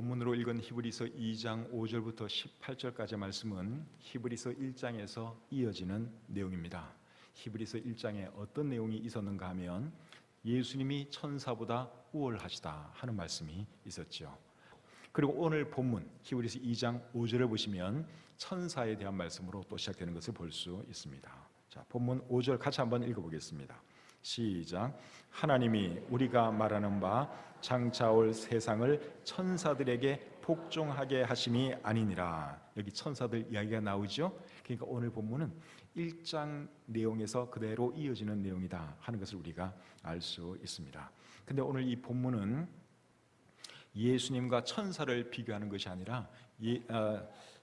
본문으로 읽은 히브리서 2장 5절부터 18절까지의 말씀은 히브리서 1장에서 이어지는 내용입니다. 히브리서 1장에 어떤 내용이 있었는가 하면 예수님이 천사보다 우월하시다 하는 말씀이 있었죠. 그리고 오늘 본문 히브리서 2장 5절을 보시면 천사에 대한 말씀으로 또 시작되는 것을 볼 수 있습니다. 자, 본문 5절 같이 한번 읽어보겠습니다. 시작. 하나님이 우리가 말하는 바 장차 올 세상을 천사들에게 복종하게 하심이 아니니라. 여기 천사들 이야기가 나오죠. 그러니까 오늘 본문은 1장 내용에서 그대로 이어지는 내용이다 하는 것을 우리가 알 수 있습니다. 근데 오늘 이 본문은 예수님과 천사를 비교하는 것이 아니라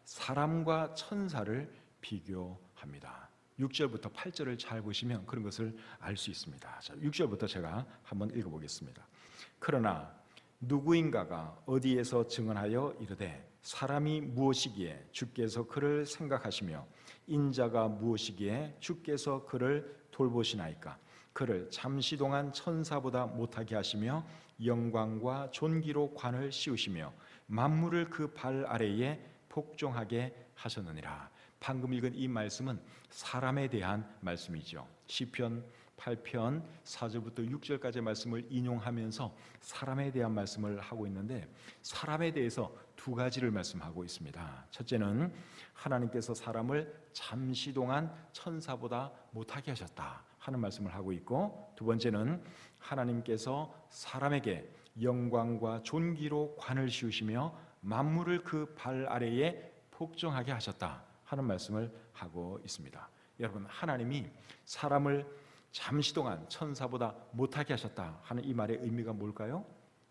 사람과 천사를 비교합니다. 6절부터 8절을 잘 보시면 그런 것을 알 수 있습니다. 자, 6절부터 제가 한번 읽어보겠습니다. 그러나 누구인가가 어디에서 증언하여 이르되 사람이 무엇이기에 주께서 그를 생각하시며 인자가 무엇이기에 주께서 그를 돌보시나이까. 그를 잠시 동안 천사보다 못하게 하시며 영광과 존귀로 관을 씌우시며 만물을 그 발 아래에 복종하게 하셨느니라. 방금 읽은 이 말씀은 사람에 대한 말씀이죠. 시편 8편 4절부터 6절까지의 말씀을 인용하면서 사람에 대한 말씀을 하고 있는데, 사람에 대해서 두 가지를 말씀하고 있습니다. 첫째는 하나님께서 사람을 잠시 동안 천사보다 못하게 하셨다 하는 말씀을 하고 있고, 두 번째는 하나님께서 사람에게 영광과 존귀로 관을 씌우시며 만물을 그 발 아래에 복종하게 하셨다 하는 말씀을 하고 있습니다. 여러분, 하나님이 사람을 잠시 동안 천사보다 못하게 하셨다 하는 이 말의 의미가 뭘까요?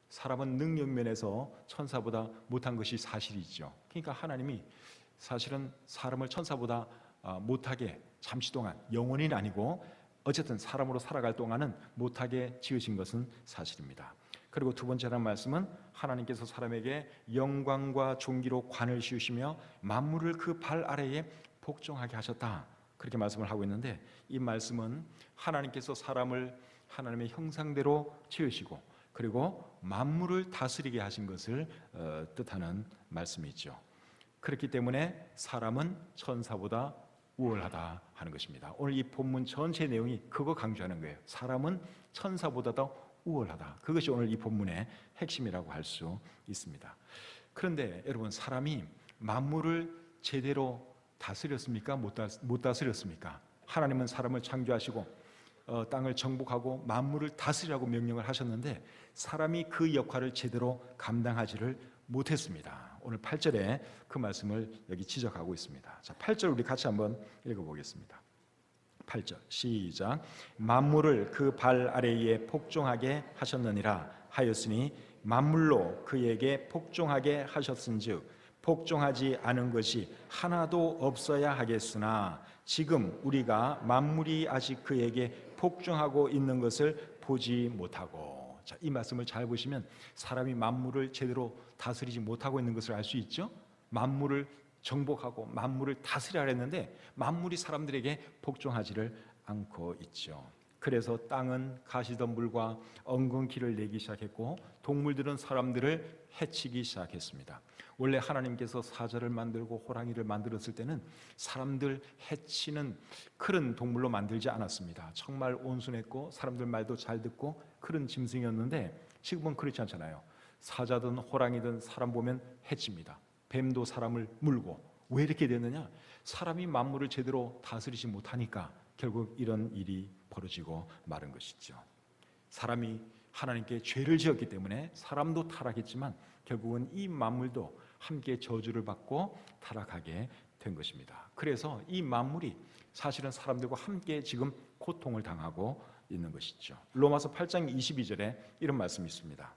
사람은 능력 면에서 천사보다 못한 것이 사실이죠. 그러니까 하나님이 사실은 사람을 천사보다 못하게 잠시 동안, 영원히는 아니고 어쨌든 사람으로 살아갈 동안은 못하게 지으신 것은 사실입니다. 그리고 두 번째라는 말씀은 하나님께서 사람에게 영광과 존귀로 관을 씌우시며 만물을 그 발 아래에 복종하게 하셨다, 그렇게 말씀을 하고 있는데, 이 말씀은 하나님께서 사람을 하나님의 형상대로 지으시고 그리고 만물을 다스리게 하신 것을 뜻하는 말씀이죠. 그렇기 때문에 사람은 천사보다 우월하다 하는 것입니다. 오늘 이 본문 전체 내용이 그거 강조하는 거예요. 사람은 천사보다도 우월하다. 그것이 오늘 이 본문의 핵심이라고 할 수 있습니다. 그런데 여러분, 사람이 만물을 제대로 다스렸습니까? 못 다스렸습니까? 하나님은 사람을 창조하시고 땅을 정복하고 만물을 다스리라고 명령을 하셨는데 사람이 그 역할을 제대로 감당하지를 못했습니다. 오늘 8절에 그 말씀을 여기 지적하고 있습니다. 자, 8절 우리 같이 한번 읽어보겠습니다. 8절 시작. 만물을 그 발 아래에 복종하게 하셨느니라 하였으니 만물로 그에게 복종하게 하셨은즉 복종하지 않은 것이 하나도 없어야 하겠으나 지금 우리가 만물이 아직 그에게 복종하고 있는 것을 보지 못하고. 자, 이 말씀을 잘 보시면 사람이 만물을 제대로 다스리지 못하고 있는 것을 알 수 있죠. 만물을 정복하고 만물을 다스리라 했는데 만물이 사람들에게 복종하지를 않고 있죠. 그래서 땅은 가시덤불과 엉겅퀴를 내기 시작했고 동물들은 사람들을 해치기 시작했습니다. 원래 하나님께서 사자를 만들고 호랑이를 만들었을 때는 사람들 해치는 그런 동물로 만들지 않았습니다. 정말 온순했고 사람들 말도 잘 듣고 그런 짐승이었는데 지금은 그렇지 않잖아요. 사자든 호랑이든 사람 보면 해칩니다. 뱀도 사람을 물고. 왜 이렇게 됐느냐? 사람이 만물을 제대로 다스리지 못하니까 결국 이런 일이 벌어지고 마른 것이죠. 사람이 하나님께 죄를 지었기 때문에 사람도 타락했지만 결국은 이 만물도 함께 저주를 받고 타락하게 된 것입니다. 그래서 이 만물이 사실은 사람들과 함께 지금 고통을 당하고 있는 것이죠. 로마서 8장 22절에 이런 말씀이 있습니다.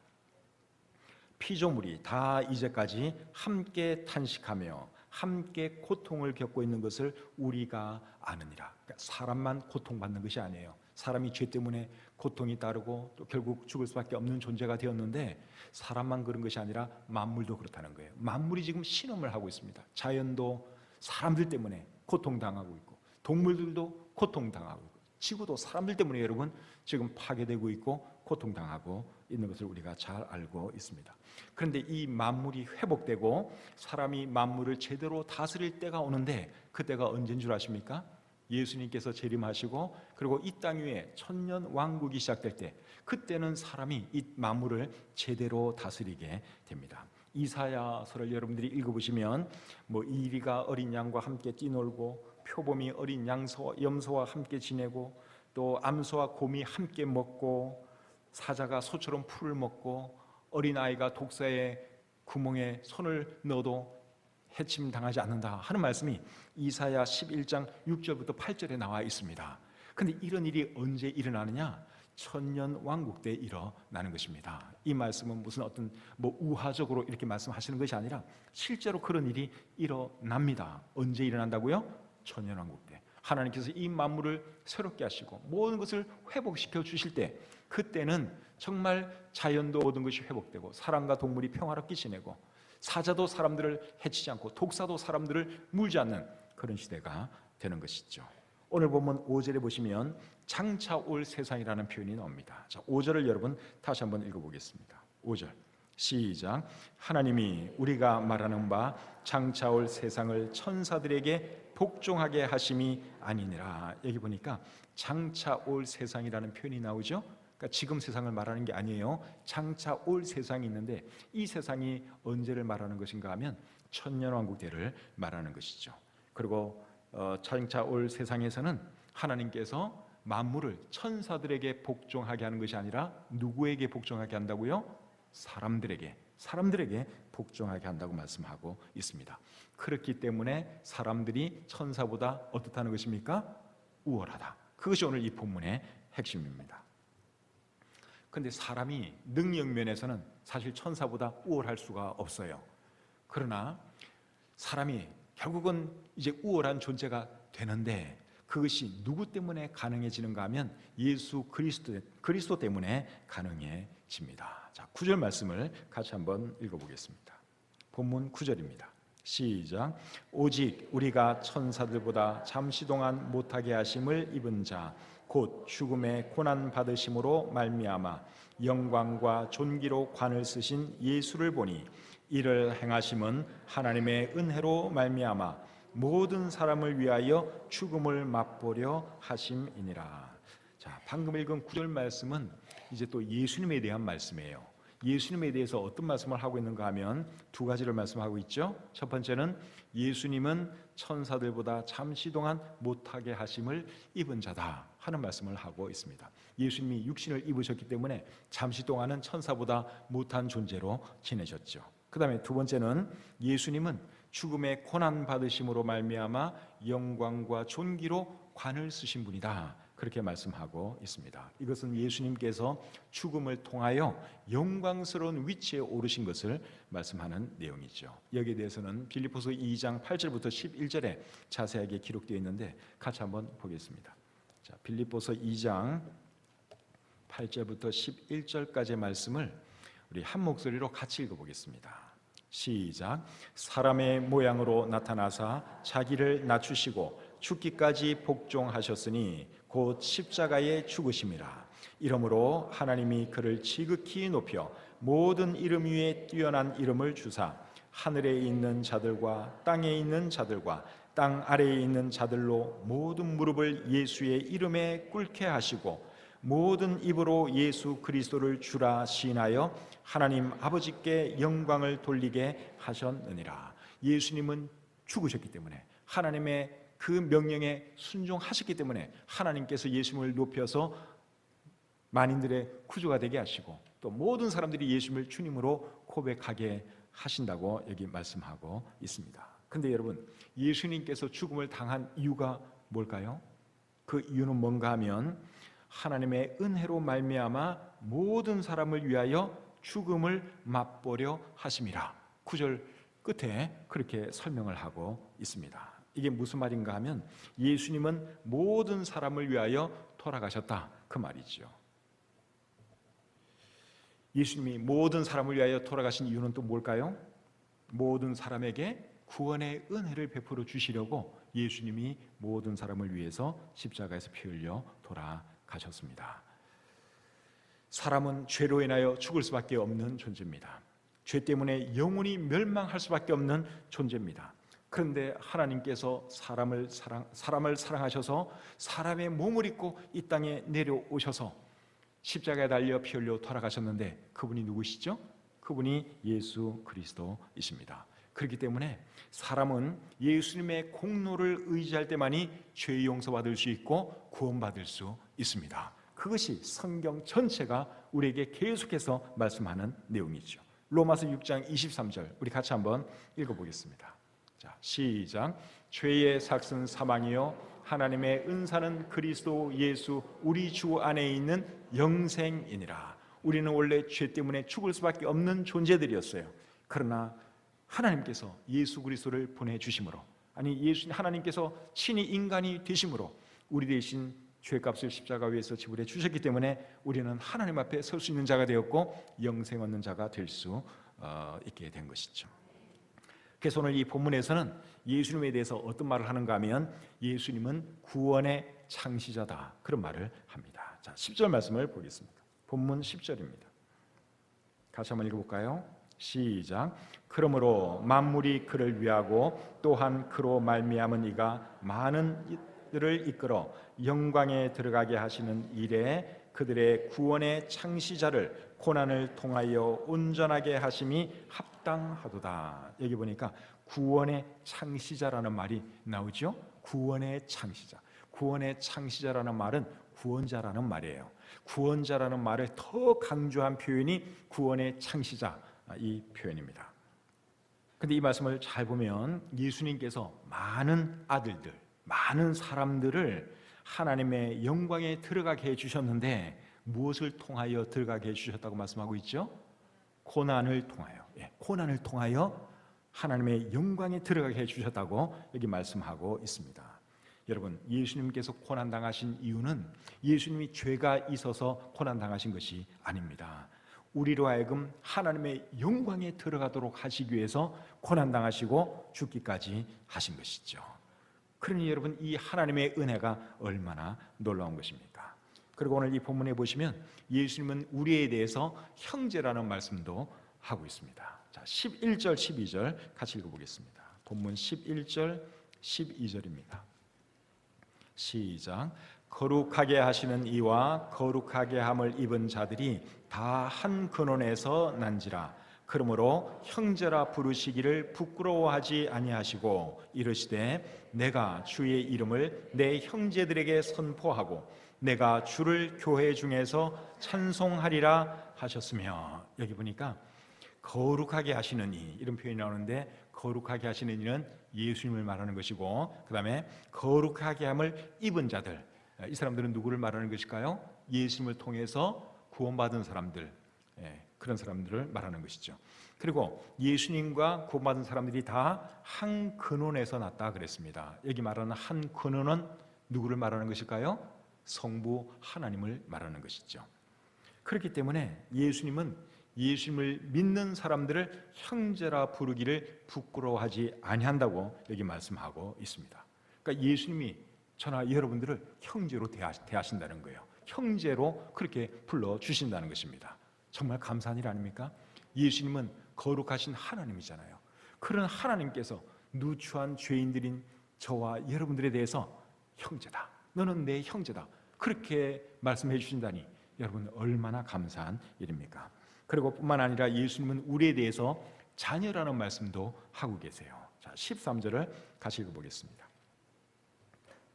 피조물이 다 이제까지 함께 탄식하며 함께 고통을 겪고 있는 것을 우리가 아느니라. 그러니까 사람만 고통받는 것이 아니에요. 사람이 죄 때문에 고통이 따르고 또 결국 죽을 수밖에 없는 존재가 되었는데 사람만 그런 것이 아니라 만물도 그렇다는 거예요. 만물이 지금 신음을 하고 있습니다. 자연도 사람들 때문에 고통당하고 있고 동물들도 고통당하고 있고 지구도 사람들 때문에 여러분 지금 파괴되고 있고 고통당하고 있는 것을 우리가 잘 알고 있습니다. 그런데 이 만물이 회복되고 사람이 만물을 제대로 다스릴 때가 오는데 그때가 언제인 줄 아십니까? 예수님께서 재림하시고 그리고 이 땅 위에 천년 왕국이 시작될 때, 그때는 사람이 이 만물을 제대로 다스리게 됩니다. 이사야서를 여러분들이 읽어보시면 이리가 어린 양과 함께 뛰놀고 표범이 어린 염소와 함께 지내고 또 암소와 곰이 함께 먹고 사자가 소처럼 풀을 먹고 어린아이가 독사의 구멍에 손을 넣어도 해침 당하지 않는다 하는 말씀이 이사야 11장 6절부터 8절에 나와 있습니다. 그런데 이런 일이 언제 일어나느냐? 천년 왕국 때 일어나는 것입니다. 이 말씀은 무슨 어떤 우화적으로 이렇게 말씀하시는 것이 아니라 실제로 그런 일이 일어납니다. 언제 일어난다고요? 천년 왕국 때 하나님께서 이 만물을 새롭게 하시고 모든 것을 회복시켜 주실 때, 그때는 정말 자연도 모든 것이 회복되고 사람과 동물이 평화롭게 지내고 사자도 사람들을 해치지 않고 독사도 사람들을 물지 않는 그런 시대가 되는 것이죠. 오늘 본문 5절에 보시면 장차 올 세상이라는 표현이 나옵니다. 자, 5절을 여러분 다시 한번 읽어보겠습니다. 5절 시작. 하나님이 우리가 말하는 바 장차 올 세상을 천사들에게 복종하게 하심이 아니니라. 여기 보니까 장차 올 세상이라는 표현이 나오죠. 그러니까 지금 세상을 말하는 게 아니에요. 장차 올 세상이 있는데 이 세상이 언제를 말하는 것인가 하면 천년왕국 때를 말하는 것이죠. 그리고 장차 올 세상에서는 하나님께서 만물을 천사들에게 복종하게 하는 것이 아니라 누구에게 복종하게 한다고요? 사람들에게 복종하게 한다고 말씀하고 있습니다. 그렇기 때문에 사람들이 천사보다 어떻다는 것입니까? 우월하다. 그것이 오늘 이 본문의 핵심입니다. 그런데 사람이 능력 면에서는 사실 천사보다 우월할 수가 없어요. 그러나 사람이 결국은 이제 우월한 존재가 되는데 그것이 누구 때문에 가능해지는가 하면 예수 그리스도 때문에 가능해집니다. 자, 9절 말씀을 같이 한번 읽어보겠습니다. 본문 9절입니다. 시작. 오직 우리가 천사들보다 잠시 동안 못하게 하심을 입은 자 곧 죽음의 고난 받으심으로 말미암아 영광과 존귀로 관을 쓰신 예수를 보니 이를 행하심은 하나님의 은혜로 말미암아 모든 사람을 위하여 죽음을 맛보려 하심이니라. 자, 방금 읽은 9절 말씀은 이제 또 예수님에 대한 말씀이에요. 예수님에 대해서 어떤 말씀을 하고 있는가 하면 두 가지를 말씀하고 있죠. 첫 번째는 예수님은 천사들보다 잠시 동안 못하게 하심을 입은 자다 하는 말씀을 하고 있습니다. 예수님이 육신을 입으셨기 때문에 잠시 동안은 천사보다 못한 존재로 지내셨죠. 그 다음에 두 번째는 예수님은 죽음의 고난 받으심으로 말미암아 영광과 존귀로 관을 쓰신 분이다, 그렇게 말씀하고 있습니다. 이것은 예수님께서 죽음을 통하여 영광스러운 위치에 오르신 것을 말씀하는 내용이죠. 여기에 대해서는 빌립보서 2장 8절부터 11절에 자세하게 기록되어 있는데 같이 한번 보겠습니다. 자, 빌립보서 2장 8절부터 11절까지의 말씀을 우리 한 목소리로 같이 읽어보겠습니다. 시작. 사람의 모양으로 나타나사 자기를 낮추시고 죽기까지 복종하셨으니 곧 십자가에 죽으심이라. 이러므로 하나님이 그를 지극히 높여 모든 이름 위에 뛰어난 이름을 주사 하늘에 있는 자들과 땅에 있는 자들과 땅 아래에 있는 자들로 모든 무릎을 예수의 이름에 꿇게 하시고 모든 입으로 예수 그리스도를 주라 시인하여 하나님 아버지께 영광을 돌리게 하셨느니라. 예수님은 죽으셨기 때문에 하나님의 그 명령에 순종하셨기 때문에 하나님께서 예수님을 높여서 만인들의 구주가 되게 하시고 또 모든 사람들이 예수님을 주님으로 고백하게 하신다고 여기 말씀하고 있습니다. 그런데 여러분, 예수님께서 죽음을 당한 이유가 뭘까요? 그 이유는 뭔가 하면 하나님의 은혜로 말미암아 모든 사람을 위하여 죽음을 맛보려 하심이라. 9절 끝에 그렇게 설명을 하고 있습니다. 이게 무슨 말인가 하면 예수님은 모든 사람을 위하여 돌아가셨다, 그 말이죠. 예수님이 모든 사람을 위하여 돌아가신 이유는 또 뭘까요? 모든 사람에게 구원의 은혜를 베풀어 주시려고 예수님이 모든 사람을 위해서 십자가에서 피 흘려 돌아가셨습니다. 사람은 죄로 인하여 죽을 수밖에 없는 존재입니다. 죄 때문에 영원히 멸망할 수밖에 없는 존재입니다. 그런데 하나님께서 사람을 사랑하셔서 사람의 몸을 입고 이 땅에 내려오셔서 십자가에 달려 피 흘려 돌아가셨는데 그분이 누구시죠? 그분이 예수 그리스도이십니다. 그렇기 때문에 사람은 예수님의 공로를 의지할 때만이 죄 용서받을 수 있고 구원받을 수 있습니다. 그것이 성경 전체가 우리에게 계속해서 말씀하는 내용이죠. 로마서 6장 23절 우리 같이 한번 읽어보겠습니다. 자, 시작. 죄의 삭은 사망이요 하나님의 은사는 그리스도 예수 우리 주 안에 있는 영생이니라. 우리는 원래 죄 때문에 죽을 수밖에 없는 존재들이었어요. 그러나 하나님께서 예수 그리스도를 보내주심으로, 하나님께서 친히 인간이 되심으로 우리 대신 죄값을 십자가 위에서 지불해 주셨기 때문에 우리는 하나님 앞에 설 수 있는 자가 되었고 영생 얻는 자가 될 수 있게 된 것이죠. 그래서 오늘 이 본문에서는 예수님에 대해서 어떤 말을 하는가 하면 예수님은 구원의 창시자다, 그런 말을 합니다. 자, 10절 말씀을 보겠습니다. 본문 10절입니다. 같이 한번 읽어볼까요? 시작. 그러므로 만물이 그를 위하고 또한 그로 말미암은 이가 많은 이들을 이끌어 영광에 들어가게 하시는 일에 그들의 구원의 창시자를 고난을 통하여 온전하게 하심이 합당하도다. 여기 보니까 구원의 창시자라는 말이 나오죠. 구원의 창시자. 구원의 창시자라는 말은 구원자라는 말이에요. 구원자라는 말을 더 강조한 표현이 구원의 창시자, 이 표현입니다. 근데 이 말씀을 잘 보면 예수님께서 많은 아들들, 많은 사람들을 하나님의 영광에 들어가게 해주셨는데 무엇을 통하여 들어가게 해주셨다고 말씀하고 있죠? 고난을 통하여, 고난을 통하여 하나님의 영광에 들어가게 해주셨다고 여기 말씀하고 있습니다. 여러분, 예수님께서 고난당하신 이유는 예수님이 죄가 있어서 고난당하신 것이 아닙니다. 우리로 하여금 하나님의 영광에 들어가도록 하시기 위해서 고난당하시고 죽기까지 하신 것이죠. 그러니 여러분, 이 하나님의 은혜가 얼마나 놀라운 것입니까? 그리고 오늘 이 본문에 보시면 예수님은 우리에 대해서 형제라는 말씀도 하고 있습니다. 자, 11절 12절 같이 읽어보겠습니다. 본문 11절 12절입니다. 시작. 거룩하게 하시는 이와 거룩하게 함을 입은 자들이 다 한 근원에서 난지라. 그러므로 형제라 부르시기를 부끄러워하지 아니하시고 이르시되 내가 주의 이름을 내 형제들에게 선포하고 내가 주를 교회 중에서 찬송하리라 하셨으며, 여기 보니까 거룩하게 하시는 이, 이런 표현이 나오는데 거룩하게 하시는 이는 예수님을 말하는 것이고, 그 다음에 거룩하게 함을 입은 자들, 이 사람들은 누구를 말하는 것일까요? 예수님을 통해서 구원받은 사람들, 그런 사람들을 말하는 것이죠. 그리고 예수님과 구원받은 사람들이 다 한 근원에서 났다 그랬습니다. 여기 말하는 한 근원은 누구를 말하는 것일까요? 성부 하나님을 말하는 것이죠. 그렇기 때문에 예수님은 예수님을 믿는 사람들을 형제라 부르기를 부끄러워하지 아니한다고 여기 말씀하고 있습니다. 그러니까 예수님이 저나 여러분들을 형제로 대하신다는 거예요. 형제로 그렇게 불러주신다는 것입니다. 정말 감사한 일 아닙니까? 예수님은 거룩하신 하나님이잖아요. 그런 하나님께서 누추한 죄인들인 저와 여러분들에 대해서 형제다, 너는 내 형제다, 그렇게 말씀해 주신다니 여러분 얼마나 감사한 일입니까? 그리고 뿐만 아니라 예수님은 우리에 대해서 자녀라는 말씀도 하고 계세요. 자, 13절을 같이 읽어보겠습니다.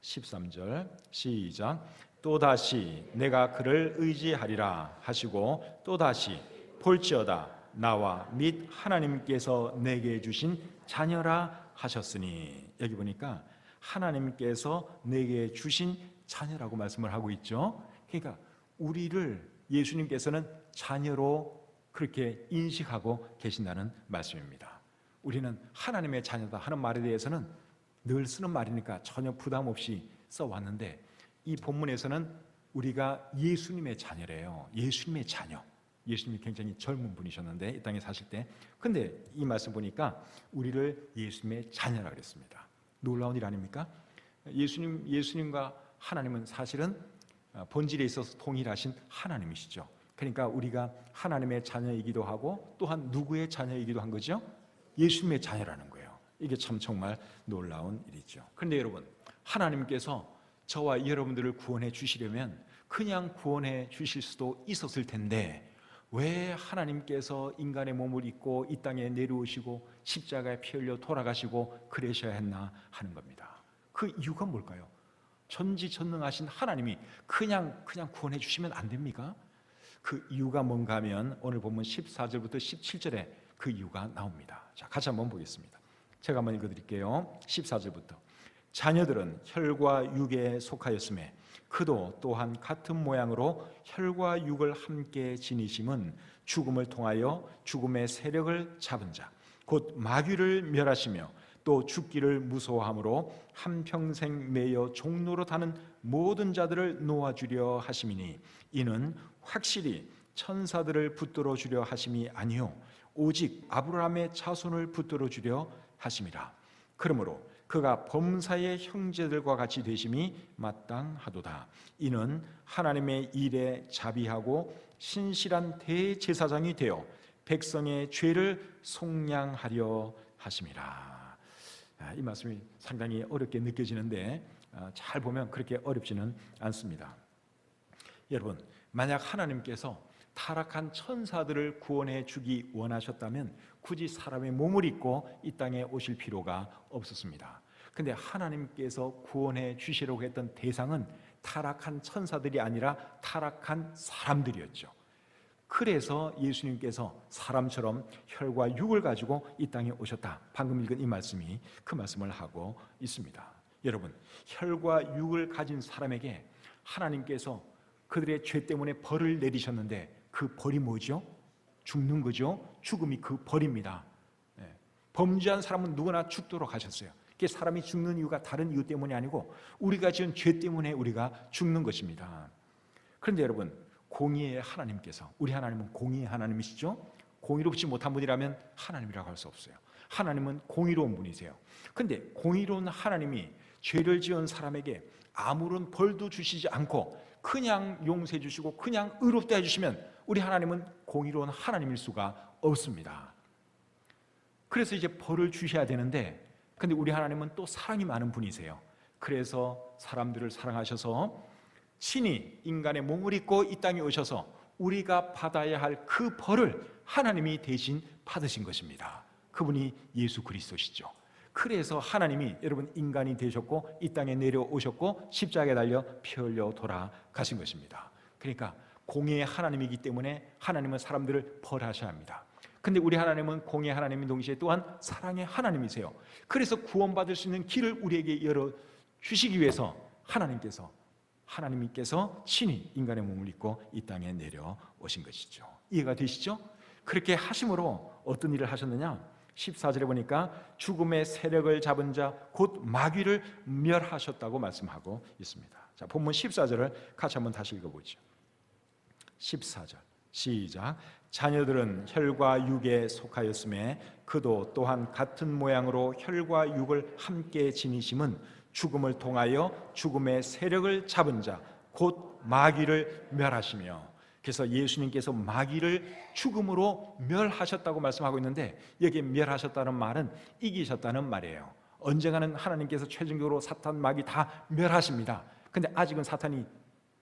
13절 시작. 또다시 내가 그를 의지하리라 하시고 또다시 볼지어다 나와 및 하나님께서 내게 주신 자녀라 하셨으니, 여기 보니까 하나님께서 내게 주신 자녀라고 말씀을 하고 있죠. 그러니까 우리를 예수님께서는 자녀로 그렇게 인식하고 계신다는 말씀입니다. 우리는 하나님의 자녀다 하는 말에 대해서는 늘 쓰는 말이니까 전혀 부담 없이 써왔는데, 이 본문에서는 우리가 예수님의 자녀래요. 예수님의 자녀. 예수님이 굉장히 젊은 분이셨는데 이 땅에 사실 때, 근데 이 말씀 보니까 우리를 예수님의 자녀라 그랬습니다. 놀라운 일 아닙니까? 예수님과 하나님은 사실은 본질에 있어서 동일하신 하나님이시죠. 그러니까 우리가 하나님의 자녀이기도 하고 또한 누구의 자녀이기도 한 거죠? 예수님의 자녀라는 거예요. 이게 참 정말 놀라운 일이죠. 그런데 여러분, 하나님께서 저와 여러분들을 구원해 주시려면 그냥 구원해 주실 수도 있었을 텐데 왜 하나님께서 인간의 몸을 입고 이 땅에 내려오시고 십자가에 피 흘려 돌아가시고 그러셔야 했나 하는 겁니다. 그 이유가 뭘까요? 전지전능하신 하나님이 그냥 구원해 주시면 안 됩니까? 그 이유가 뭔가 하면 오늘 보면 14절부터 17절에 그 이유가 나옵니다. 자, 같이 한번 보겠습니다. 제가 한번 읽어드릴게요. 14절부터 자녀들은 혈과 육에 속하였음에 그도 또한 같은 모양으로 혈과 육을 함께 지니심은 죽음을 통하여 죽음의 세력을 잡은 자 곧 마귀를 멸하시며 또 죽기를 무서워함으로 한평생 매여 종로로 타는 모든 자들을 놓아주려 하심이니 이는 확실히 천사들을 붙들어 주려 하심이 아니요 오직 아브라함의 자손을 붙들어 주려 하심이라. 그러므로 그가 범사의 형제들과 같이 되심이 마땅하도다. 이는 하나님의 일에 자비하고 신실한 대제사장이 되어 백성의 죄를 속량하려 하심이라. 이 말씀이 상당히 어렵게 느껴지는데 잘 보면 그렇게 어렵지는 않습니다. 여러분, 만약 하나님께서 타락한 천사들을 구원해 주기 원하셨다면 굳이 사람의 몸을 입고 이 땅에 오실 필요가 없었습니다. 근데 하나님께서 구원해 주시려고 했던 대상은 타락한 천사들이 아니라 타락한 사람들이었죠. 그래서 예수님께서 사람처럼 혈과 육을 가지고 이 땅에 오셨다. 방금 읽은 이 말씀이 그 말씀을 하고 있습니다. 여러분, 혈과 육을 가진 사람에게 하나님께서 그들의 죄 때문에 벌을 내리셨는데 그 벌이 뭐죠? 죽는 거죠. 죽음이 그 벌입니다. 범죄한 사람은 누구나 죽도록 하셨어요. 그게 사람이 죽는 이유가 다른 이유 때문이 아니고 우리가 지은 죄 때문에 우리가 죽는 것입니다. 그런데 여러분, 공의의 하나님께서, 우리 하나님은 공의의 하나님이시죠. 공의롭지 못한 분이라면 하나님이라고 할 수 없어요. 하나님은 공의로운 분이세요. 그런데 공의로운 하나님이 죄를 지은 사람에게 아무런 벌도 주시지 않고 그냥 용서해 주시고 그냥 의롭다 해주시면 우리 하나님은 공의로운 하나님일 수가 없습니다. 그래서 이제 벌을 주셔야 되는데, 근데 우리 하나님은 또 사랑이 많은 분이세요. 그래서 사람들을 사랑하셔서 친히 인간의 몸을 입고 이 땅에 오셔서 우리가 받아야 할 그 벌을 하나님이 대신 받으신 것입니다. 그분이 예수 그리스도시죠. 그래서 하나님이 여러분 인간이 되셨고 이 땅에 내려오셨고 십자가에 달려 피 흘려 돌아가신 것입니다. 그러니까 공의의 하나님이기 때문에 하나님은 사람들을 벌하셔야 합니다. 근데 우리 하나님은 공의의 하나님인 동시에 또한 사랑의 하나님이세요. 그래서 구원받을 수 있는 길을 우리에게 열어주시기 위해서 하나님께서 친히 인간의 몸을 입고 이 땅에 내려오신 것이죠. 이해가 되시죠? 그렇게 하심으로 어떤 일을 하셨느냐? 14절에 보니까 죽음의 세력을 잡은 자 곧 마귀를 멸하셨다고 말씀하고 있습니다. 자, 본문 14절을 같이 한번 다시 읽어보죠. 14절 시작. 자녀들은 혈과 육에 속하였음에 그도 또한 같은 모양으로 혈과 육을 함께 지니심은 죽음을 통하여 죽음의 세력을 잡은 자 곧 마귀를 멸하시며, 그래서 예수님께서 마귀를 죽음으로 멸하셨다고 말씀하고 있는데 여기에 멸하셨다는 말은 이기셨다는 말이에요. 언젠가는 하나님께서 최종적으로 사탄 마귀 다 멸하십니다. 근데 아직은 사탄이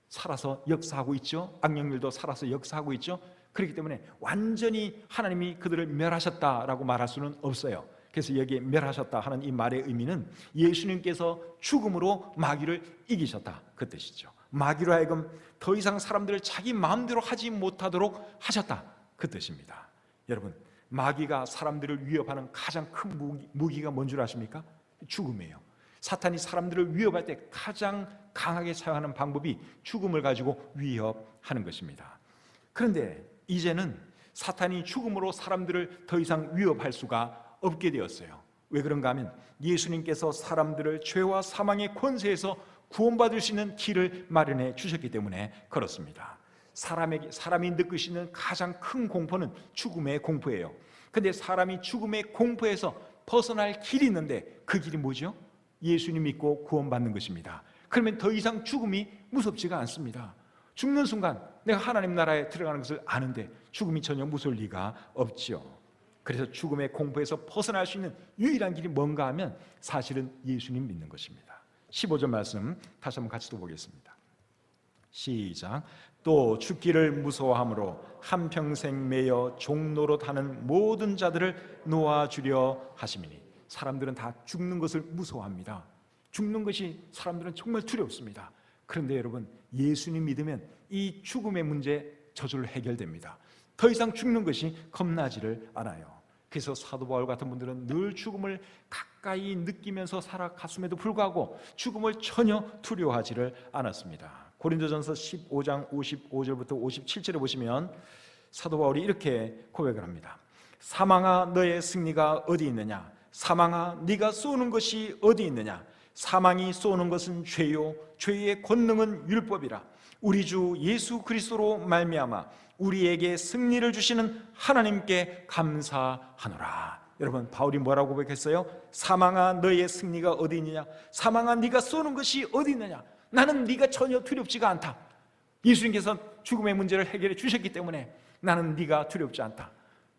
살아서 역사하고 있죠. 악령들도 살아서 역사하고 있죠. 그렇기 때문에 완전히 하나님이 그들을 멸하셨다라고 말할 수는 없어요. 그래서 여기에 멸하셨다 하는 이 말의 의미는 예수님께서 죽음으로 마귀를 이기셨다 그 뜻이죠. 마귀로 하여금 더 이상 사람들을 자기 마음대로 하지 못하도록 하셨다 그 뜻입니다. 여러분, 마귀가 사람들을 위협하는 가장 큰 무기가 뭔 줄 아십니까? 죽음이에요. 사탄이 사람들을 위협할 때 가장 강하게 사용하는 방법이 죽음을 가지고 위협하는 것입니다. 그런데 이제는 사탄이 죽음으로 사람들을 더 이상 위협할 수가 없게 되었어요. 왜 그런가 하면 예수님께서 사람들을 죄와 사망의 권세에서 구원받을 수 있는 길을 마련해 주셨기 때문에 그렇습니다. 사람이 느낄 수 있는 가장 큰 공포는 죽음의 공포예요. 그런데 사람이 죽음의 공포에서 벗어날 길이 있는데 그 길이 뭐죠? 예수님 믿고 구원받는 것입니다. 그러면 더 이상 죽음이 무섭지가 않습니다. 죽는 순간 내가 하나님 나라에 들어가는 것을 아는데 죽음이 전혀 무서울 리가 없지요. 그래서 죽음의 공포에서 벗어날 수 있는 유일한 길이 뭔가 하면 사실은 예수님 믿는 것입니다. 15절 말씀 다시 한번 같이 또 보겠습니다. 시작. 또 죽기를 무서워함으로 한평생 매여 종노릇 하는 모든 자들을 놓아주려 하심이니. 사람들은 다 죽는 것을 무서워합니다. 죽는 것이 사람들은 정말 두렵습니다. 그런데 여러분, 예수님 믿으면 이 죽음의 문제 저절로 해결됩니다. 더 이상 죽는 것이 겁나지를 않아요. 그래서 사도 바울 같은 분들은 늘 죽음을 가까이 느끼면서 살아갔음에도 불구하고 죽음을 전혀 두려워하지를 않았습니다. 고린도전서 15장 55절부터 57절에 보시면 사도 바울이 이렇게 고백을 합니다. 사망아 너의 승리가 어디 있느냐? 사망아 네가 쏘는 것이 어디 있느냐? 사망이 쏘는 것은 죄요 죄의 권능은 율법이라. 우리 주 예수 그리스도로 말미암아 우리에게 승리를 주시는 하나님께 감사하노라. 여러분, 바울이 뭐라고 고백했어요? 사망아 너의 승리가 어디 있느냐? 사망아 네가 쏘는 것이 어디 있느냐? 나는 네가 전혀 두렵지가 않다. 예수님께서 죽음의 문제를 해결해 주셨기 때문에 나는 네가 두렵지 않다.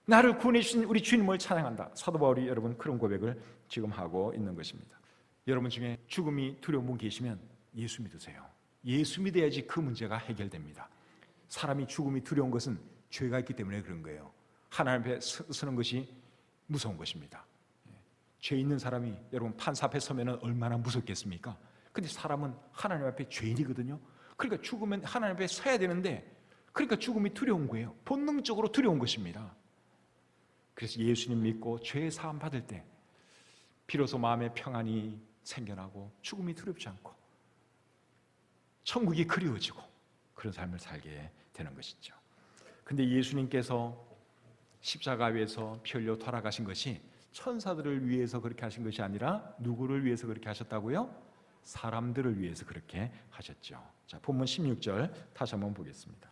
나를 구원해 주신 우리 주님을 찬양한다. 사도 바울이 여러분 그런 고백을 지금 하고 있는 것입니다. 여러분 중에 죽음이 두려운 분 계시면 예수 믿으세요. 예수 믿어야지 그 문제가 해결됩니다. 사람이 죽음이 두려운 것은 죄가 있기 때문에 그런 거예요. 하나님 앞에 서는 것이 무서운 것입니다. 죄 있는 사람이 여러분 판사 앞에 서면 얼마나 무섭겠습니까? 근데 사람은 하나님 앞에 죄인이거든요. 그러니까 죽으면 하나님 앞에 서야 되는데, 그러니까 죽음이 두려운 거예요. 본능적으로 두려운 것입니다. 그래서 예수님 믿고 죄 사함 받을 때 비로소 마음에 평안이 생겨나고 죽음이 두렵지 않고 천국이 그리워지고 그런 삶을 살게 되는 것이죠. 근데 예수님께서 십자가 위에서 피 흘려 돌아가신 것이 천사들을 위해서 그렇게 하신 것이 아니라 누구를 위해서 그렇게 하셨다고요? 사람들을 위해서 그렇게 하셨죠. 자, 본문 16절 다시 한번 보겠습니다.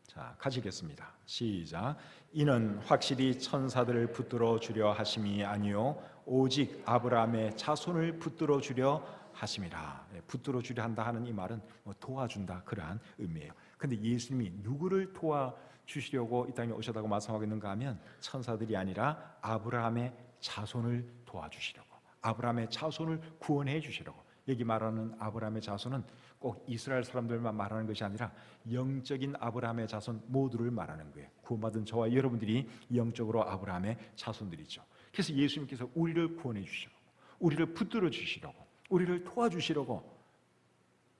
자, 가지겠습니다. 시작. 이는 확실히 천사들을 붙들어 주려 하심이 아니요 오직 아브라함의 자손을 붙들어 주려 하심이라. 붙들어 주려 한다 하는 이 말은 도와준다 그러한 의미예요. 근데 예수님이 누구를 도와주시려고 이 땅에 오셨다고 말씀하고 있는가 하면 천사들이 아니라 아브라함의 자손을 도와주시려고, 아브라함의 자손을 구원해 주시려고. 여기 말하는 아브라함의 자손은 꼭 이스라엘 사람들만 말하는 것이 아니라 영적인 아브라함의 자손 모두를 말하는 거예요. 구원받은 저와 여러분들이 영적으로 아브라함의 자손들이죠. 그래서 예수님께서 우리를 구원해 주시려고, 우리를 붙들어 주시려고, 우리를 도와주시려고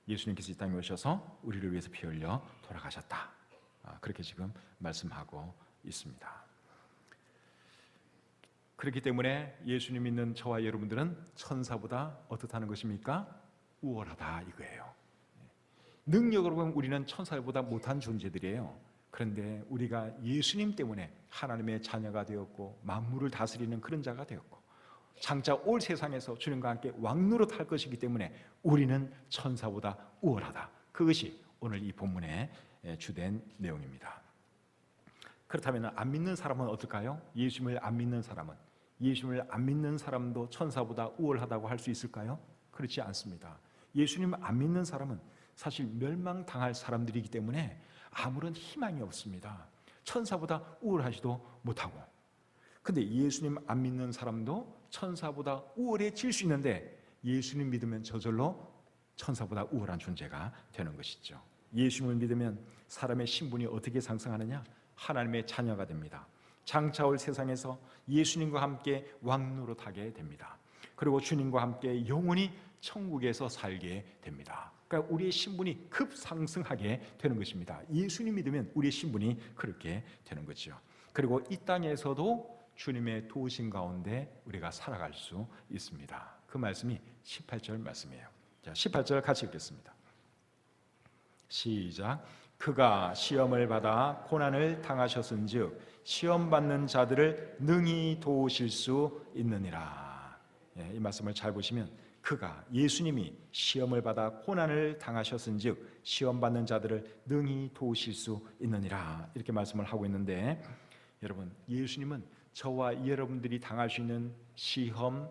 예수님께서 이 땅에 오셔서 우리를 위해서 피 흘려 돌아가셨다. 그렇게 지금 말씀하고 있습니다. 그렇기 때문에 예수님 믿는 저와 여러분들은 천사보다 어떻다는 것입니까? 우월하다 이거예요. 능력으로 보면 우리는 천사보다 못한 존재들이에요. 그런데 우리가 예수님 때문에 하나님의 자녀가 되었고 만물을 다스리는 그런 자가 되었고 장차 올 세상에서 주님과 함께 왕노릇 할 것이기 때문에 우리는 천사보다 우월하다. 그것이 오늘 이 본문의 주된 내용입니다. 그렇다면 안 믿는 사람은 어떨까요? 예수님을 안 믿는 사람은, 예수님을 안 믿는 사람도 천사보다 우월하다고 할 수 있을까요? 그렇지 않습니다. 예수님을 안 믿는 사람은 사실 멸망당할 사람들이기 때문에 아무런 희망이 없습니다. 천사보다 우월하지도 못하고. 근데 예수님 안 믿는 사람도 천사보다 우월해질 수 있는데 예수님 믿으면 저절로 천사보다 우월한 존재가 되는 것이죠. 예수님을 믿으면 사람의 신분이 어떻게 상승하느냐? 하나님의 자녀가 됩니다. 장차 올 세상에서 예수님과 함께 왕노릇하게 됩니다. 그리고 주님과 함께 영원히 천국에서 살게 됩니다. 그러니까 우리의 신분이 급상승하게 되는 것입니다. 예수님 믿으면 우리의 신분이 그렇게 되는 거죠. 그리고 이 땅에서도 주님의 도우심 가운데 우리가 살아갈 수 있습니다. 그 말씀이 18절 말씀이에요. 자, 18절 같이 읽겠습니다. 시작. 그가 시험을 받아 고난을 당하셨은즉 시험 받는 자들을 능히 도우실 수 있느니라. 이 말씀을 잘 보시면 그가, 예수님이 시험을 받아 고난을 당하셨은즉 시험 받는 자들을 능히 도우실 수 있느니라, 이렇게 말씀을 하고 있는데, 여러분, 예수님은 저와 여러분들이 당할 수 있는 시험,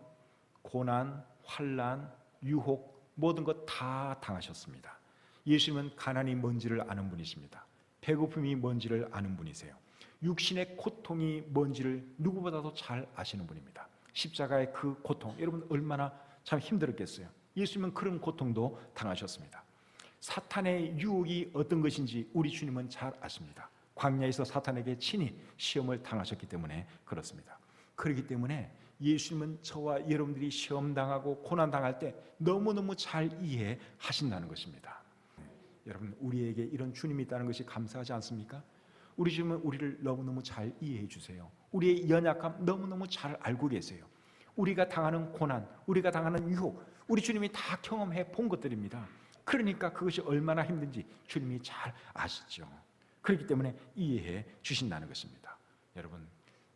고난, 환난, 유혹 모든 것 다 당하셨습니다. 예수님은 가난이 뭔지를 아는 분이십니다. 배고픔이 뭔지를 아는 분이세요. 육신의 고통이 뭔지를 누구보다도 잘 아시는 분입니다. 십자가의 그 고통, 여러분 얼마나 참 힘들었겠어요. 예수님은 그런 고통도 당하셨습니다. 사탄의 유혹이 어떤 것인지 우리 주님은 잘 아십니다. 광야에서 사탄에게 친히 시험을 당하셨기 때문에 그렇습니다. 그렇기 때문에 예수님은 저와 여러분들이 시험당하고 고난당할 때 너무너무 잘 이해하신다는 것입니다. 여러분, 우리에게 이런 주님이 있다는 것이 감사하지 않습니까? 우리 주님은 우리를 너무너무 잘 이해해 주세요. 우리의 연약함 너무너무 잘 알고 계세요. 우리가 당하는 고난, 우리가 당하는 유혹, 우리 주님이 다 경험해 본 것들입니다. 그러니까 그것이 얼마나 힘든지 주님이 잘 아시죠. 그렇기 때문에 이해해 주신다는 것입니다. 여러분,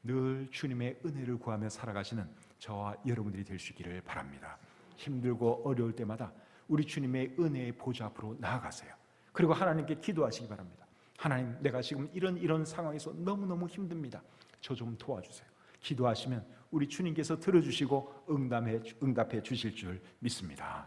늘 주님의 은혜를 구하며 살아가시는 저와 여러분들이 될 수 있기를 바랍니다. 힘들고 어려울 때마다 우리 주님의 은혜의 보좌 앞으로 나아가세요. 그리고 하나님께 기도하시기 바랍니다. 하나님, 내가 지금 이런 상황에서 너무너무 힘듭니다. 저 좀 도와주세요. 기도하시면 우리 주님께서 들어주시고 응답해 주실 줄 믿습니다.